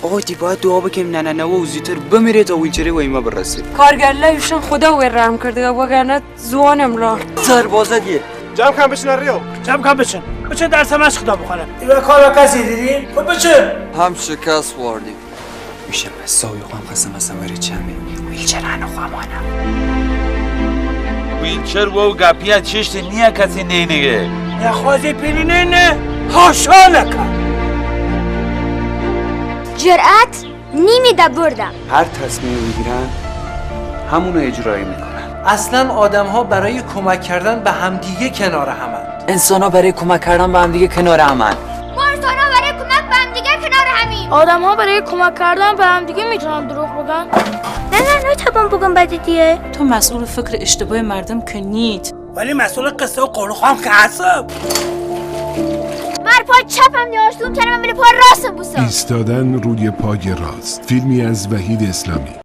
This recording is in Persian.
آقا دی باید دعا بکنیم نه و زودتر بمیره تا ویلچری و ایما برسه. کارگرلایشون خدا ورم کرده وگرنه زوانم را سربازه دیه. جمع کن بشین ریو. جمع کن بچن درس مشق خدا بخونم. اینا کار کسی دیدین؟ خب بچن. هم شکست واردیم. میشه مساوی خواهم خواستم اصلا بره چمه ویلچر هنو خوامانم ویلچر و گپیه چشت نیه کسی نینگه نخوازی پیلی نه هاشا لکن. جرأت نیمیده بردم. هر تصمیم میگیرن همونو اجرایی میکنن. اصلا آدم ها برای کمک کردن به همدیگه کنار همن. انسان ها برای کمک کردن به همدیگه کنار همن. مارسانا برای کمک به همدیگه کنار همین. آدم ها برای کمک کردن به همدیگه میتونن دروغ بگن. نه تبان بگم بدیه. تو مسئول فکر اشتباه مردم که نیت، ولی مسئول قصه و قول خواهم که هستم. مر پا چپم نیاشتون کنم من میره پا راستم بوسم. ایستادن روی پای راست، فیلمی از وحید اسلامی.